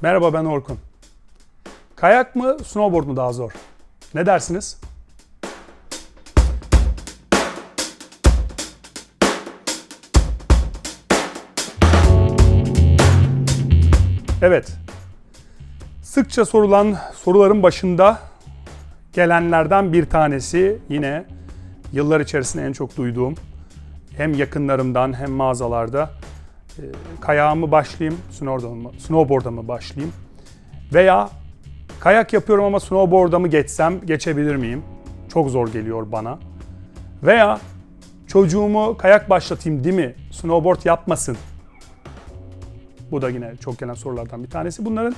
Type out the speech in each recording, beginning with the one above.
Merhaba, ben Orkun. Kayak mı, snowboard mu daha zor? Ne dersiniz? Evet. Sıkça sorulan soruların başında gelenlerden bir tanesi, yine yıllar içerisinde en çok duyduğum, hem yakınlarımdan hem mağazalarda, kayağa mı başlayayım, snowboard'a mı başlayayım? Veya kayak yapıyorum ama snowboard'a mı geçebilir miyim? Çok zor geliyor bana. Veya çocuğumu kayak başlatayım değil mi? Snowboard yapmasın. Bu da yine çok gelen sorulardan bir tanesi. Bunların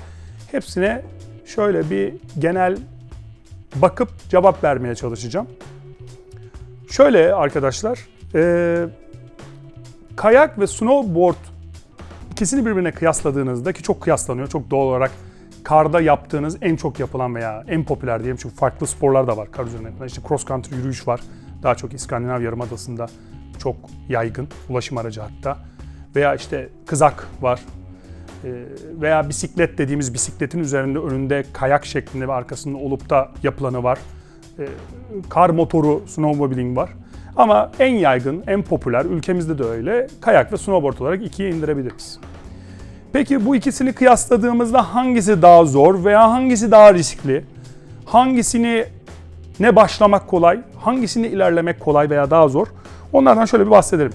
hepsine şöyle bir genel bakıp cevap vermeye çalışacağım. Şöyle arkadaşlar, kayak ve snowboard ikisini birbirine kıyasladığınızda, ki çok kıyaslanıyor, çok doğal olarak karda yaptığınız en çok yapılan veya en popüler diyelim, çünkü farklı sporlar da var kar üzerinde yapılan. İşte cross country yürüyüş var, daha çok İskandinav Yarımadası'nda çok yaygın, ulaşım aracı hatta. Veya işte kızak var. Veya bisiklet dediğimiz, bisikletin üzerinde önünde kayak şeklinde ve arkasında olup da yapılanı var. Kar motoru snowmobiling var. Ama en yaygın, en popüler, ülkemizde de öyle, kayak ve snowboard olarak ikiye indirebiliriz. Peki bu ikisini kıyasladığımızda hangisi daha zor veya hangisi daha riskli? Hangisini ne başlamak kolay, hangisini ilerlemek kolay veya daha zor? Onlardan şöyle bir bahsedelim.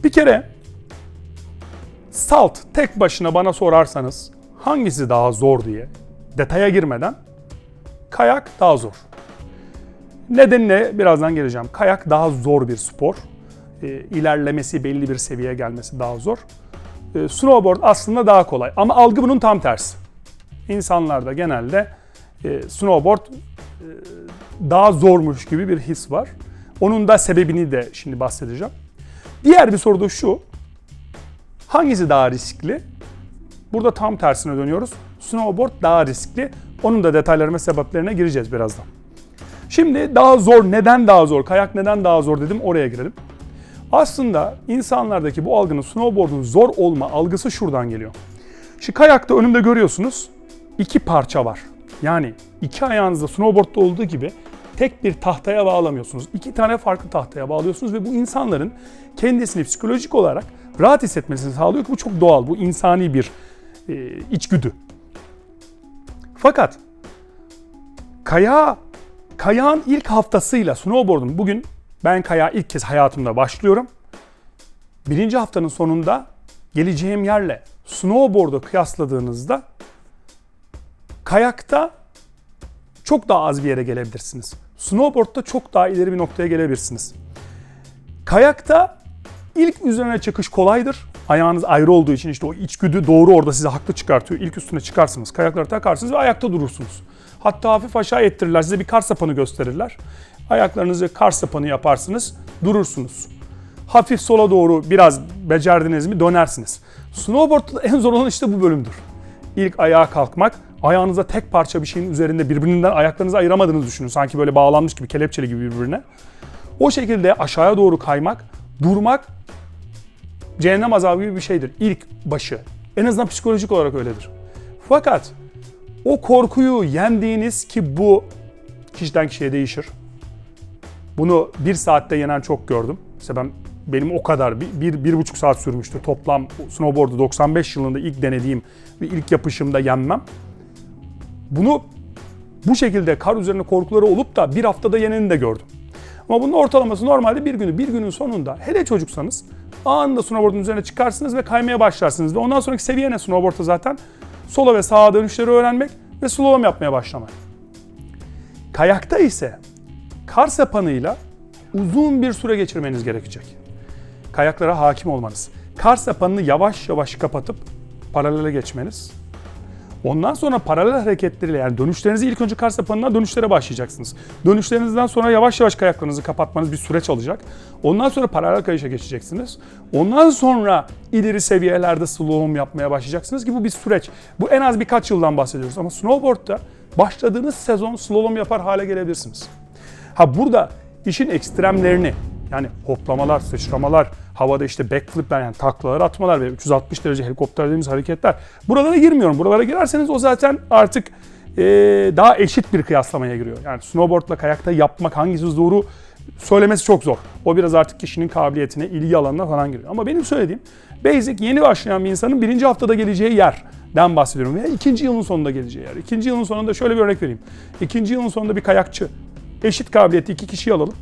Bir kere salt tek başına bana sorarsanız hangisi daha zor diye detaya girmeden kayak daha zor. Nedenine birazdan geleceğim. Kayak daha zor bir spor. İlerlemesi, belli bir seviyeye gelmesi daha zor. Snowboard aslında daha kolay ama algı bunun tam tersi. İnsanlarda genelde snowboard daha zormuş gibi bir his var. Onun da sebebini de şimdi bahsedeceğim. Diğer bir soru da şu. Hangisi daha riskli? Burada tam tersine dönüyoruz. Snowboard daha riskli. Onun da detaylarına, sebeplerine gireceğiz birazdan. Şimdi daha zor, neden daha zor? Kayak neden daha zor dedim, oraya girelim. Aslında insanlardaki bu algının, snowboard'un zor olma algısı şuradan geliyor. Şu kayakta önümde görüyorsunuz iki parça var. Yani iki ayağınızda snowboard'da olduğu gibi tek bir tahtaya bağlamıyorsunuz. İki tane farklı tahtaya bağlıyorsunuz ve bu insanların kendisini psikolojik olarak rahat hissetmesini sağlıyor ki bu çok doğal, bu insani bir içgüdü. Fakat kayağın ilk haftasıyla snowboard'un, bugün ben kayağa ilk kez hayatımda başlıyorum. Birinci haftanın sonunda geleceğim yerle snowboard'u kıyasladığınızda kayakta çok daha az bir yere gelebilirsiniz. Snowboard'da çok daha ileri bir noktaya gelebilirsiniz. Kayakta ilk üzerine çıkış kolaydır. Ayağınız ayrı olduğu için işte o içgüdü doğru orada sizi haklı çıkartıyor. İlk üstüne çıkarsınız, kayakları takarsınız ve ayakta durursunuz. Hatta hafif aşağı ettirirler, size bir kar sapanı gösterirler. Ayaklarınızı kar sapanı yaparsınız, durursunuz. Hafif sola doğru biraz becerdiniz mi dönersiniz. Snowboard'da en zor olan işte bu bölümdür. İlk ayağa kalkmak, ayağınıza tek parça bir şeyin üzerinde birbirinden ayaklarınızı ayıramadığınızı düşünün. Sanki böyle bağlanmış gibi, kelepçeli gibi birbirine. O şekilde aşağıya doğru kaymak, durmak cehennem azabı gibi bir şeydir ilk başı. En azından psikolojik olarak öyledir. Fakat o korkuyu yendiğiniz, ki bu kişiden kişiye değişir. Bunu bir saatte yenen çok gördüm. Mesela benim o kadar bir buçuk saat sürmüştü toplam snowboard'u 95 yılında ilk denediğim ve ilk yapışımda yenmem. Bunu bu şekilde kar üzerine korkuları olup da bir haftada yeneni de gördüm. Ama bunun ortalaması normalde bir günü. Bir günün sonunda, hele çocuksanız, anında snowboard'un üzerine çıkarsınız ve kaymaya başlarsınız. Ve ondan sonraki seviye ne snowboard'ta zaten? Sola ve sağa dönüşleri öğrenmek ve slalom yapmaya başlamak. Kayakta ise kar sapanıyla uzun bir süre geçirmeniz gerekecek. Kayaklara hakim olmanız. Kar sapanını yavaş yavaş kapatıp paralele geçmeniz. Ondan sonra paralel hareketleriyle, yani dönüşlerinizi ilk önce kar sapanına, dönüşlere başlayacaksınız. Dönüşlerinizden sonra yavaş yavaş kayaklarınızı kapatmanız bir süreç alacak. Ondan sonra paralel kayışa geçeceksiniz. Ondan sonra ileri seviyelerde slalom yapmaya başlayacaksınız ki bu bir süreç. Bu en az birkaç yıldan bahsediyoruz ama snowboard'da başladığınız sezon slalom yapar hale gelebilirsiniz. Ha burada işin ekstremlerini, yani hoplamalar, sıçramalar, havada işte backflipler, yani taklalar atmalar ve 360 derece helikopter dediğimiz hareketler. Buralara girmiyorum. Buralara girerseniz o zaten artık daha eşit bir kıyaslamaya giriyor. Yani snowboardla kayakta yapmak hangisi doğru söylemesi çok zor. O biraz artık kişinin kabiliyetine, ilgi alanına falan giriyor. Ama benim söylediğim basic, yeni başlayan bir insanın birinci haftada geleceği yerden bahsediyorum. Veya ikinci yılın sonunda geleceği yer. İkinci yılın sonunda şöyle bir örnek vereyim. İkinci yılın sonunda bir kayakçı, eşit kabiliyetli 2 kişiyi alalım.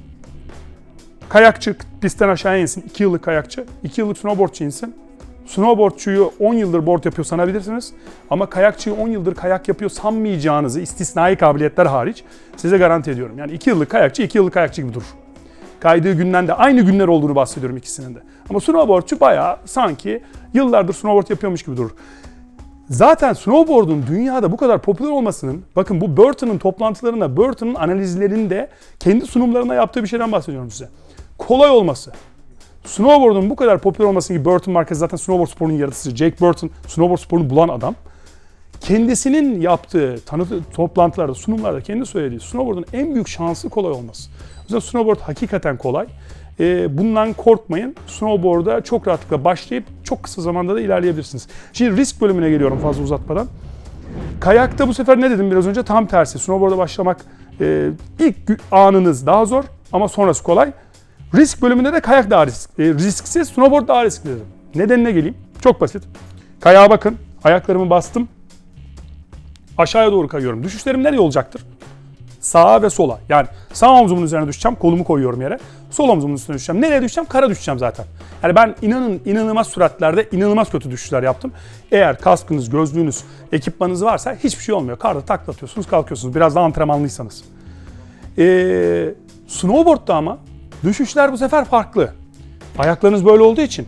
Kayakçı pistten aşağıya insin, 2 yıllık kayakçı, 2 yıllık snowboardçı insin. Snowboardçuyu 10 yıldır board yapıyor sanabilirsiniz. Ama kayakçıyı 10 yıldır kayak yapıyor sanmayacağınızı, istisnai kabiliyetler hariç size garanti ediyorum. Yani 2 yıllık kayakçı 2 yıllık kayakçı gibi durur. Kaydığı günden de aynı günler olduğunu bahsediyorum ikisinin de. Ama snowboardçu bayağı sanki yıllardır snowboard yapıyormuş gibi durur. Zaten snowboard'un dünyada bu kadar popüler olmasının, bakın bu Burton'un toplantılarında, Burton'un analizlerinde kendi sunumlarına yaptığı bir şeyden bahsediyorum size. Kolay olması. Snowboard'un bu kadar popüler olması ki Burton markası zaten snowboard sporunun yaratıcısı. Jake Burton snowboard sporunu bulan adam. Kendisinin yaptığı toplantılarda, sunumlarda kendi söylediği snowboard'un en büyük şansı kolay olması. O yüzden snowboard hakikaten kolay. Bundan korkmayın. Snowboard'a çok rahatlıkla başlayıp çok kısa zamanda da ilerleyebilirsiniz. Şimdi risk bölümüne geliyorum fazla uzatmadan. Kayakta bu sefer ne dedim biraz önce? Tam tersi. Snowboard'a başlamak ilk anınız daha zor ama sonrası kolay. Risk bölümünde de kayak daha risksiz, snowboard daha riskli dedim. Nedenine geleyim. Çok basit. Kayağa bakın. Ayaklarımı bastım. Aşağıya doğru kayıyorum. Düşüşlerim nereye olacaktır? Sağa ve sola. Yani sağ omzumun üzerine düşeceğim. Kolumu koyuyorum yere. Sol omzumun üstüne düşeceğim. Nereye düşeceğim? Kara düşeceğim zaten. Yani ben inanılmaz süratlerde inanılmaz kötü düşüşler yaptım. Eğer kaskınız, gözlüğünüz, ekipmanınız varsa hiçbir şey olmuyor. Karda takla atıyorsunuz, kalkıyorsunuz. Biraz daha antrenmanlıysanız. Snowboard'da ama düşüşler bu sefer farklı. Ayaklarınız böyle olduğu için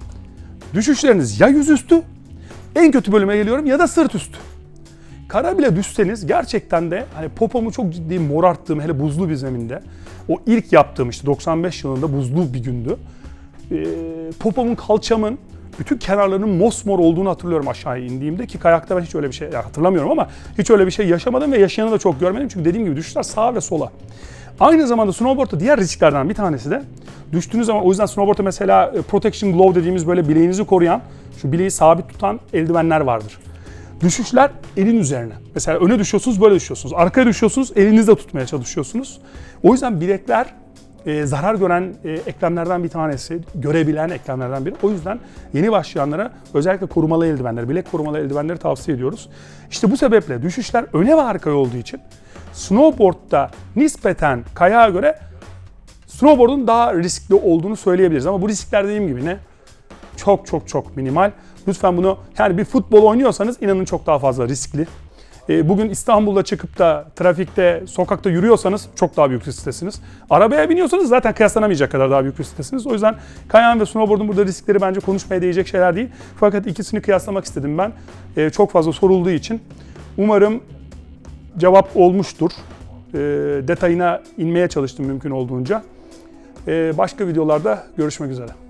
düşüşleriniz ya yüzüstü, en kötü bölüme geliyorum, ya da sırt üstü. Kara bile düşseniz gerçekten de hani popomu çok ciddi morarttığım, hele buzlu bir zeminde, o ilk yaptığım işte 95 yılında buzlu bir gündü. Popomun, kalçamın bütün kenarlarının mosmor olduğunu hatırlıyorum aşağıya indiğimde, ki kayakta ben hiç öyle bir şey hatırlamıyorum ama hiç öyle bir şey yaşamadım ve yaşayanı da çok görmedim. Çünkü dediğim gibi düşüşler sağa ve sola. Aynı zamanda snowboard'da diğer risklerden bir tanesi de düştüğünüz zaman, o yüzden snowboard'da mesela protection glove dediğimiz böyle bileğinizi koruyan, şu bileği sabit tutan eldivenler vardır. Düşüşler elin üzerine. Mesela öne düşüyorsunuz, böyle düşüyorsunuz. Arkaya düşüyorsunuz, elinizle tutmaya çalışıyorsunuz. O yüzden bilekler zarar gören eklemlerden bir tanesi, görebilen eklemlerden biri. O yüzden yeni başlayanlara özellikle korumalı eldivenleri, bilek korumalı eldivenleri tavsiye ediyoruz. İşte bu sebeple düşüşler öne ve arkaya olduğu için snowboard'da nispeten kayağa göre snowboard'un daha riskli olduğunu söyleyebiliriz. Ama bu riskler dediğim gibi ne? Çok minimal. Lütfen bunu, yani bir futbol oynuyorsanız inanın çok daha fazla riskli. Bugün İstanbul'da çıkıp da trafikte, sokakta yürüyorsanız çok daha büyük risktesiniz. Arabaya biniyorsanız zaten kıyaslanamayacak kadar daha büyük risktesiniz. O yüzden kayağın ve snowboard'un burada riskleri bence konuşmaya değecek şeyler değil. Fakat ikisini kıyaslamak istedim ben. Çok fazla sorulduğu için. Umarım cevap olmuştur. Detayına inmeye çalıştım mümkün olduğunca. Başka videolarda görüşmek üzere.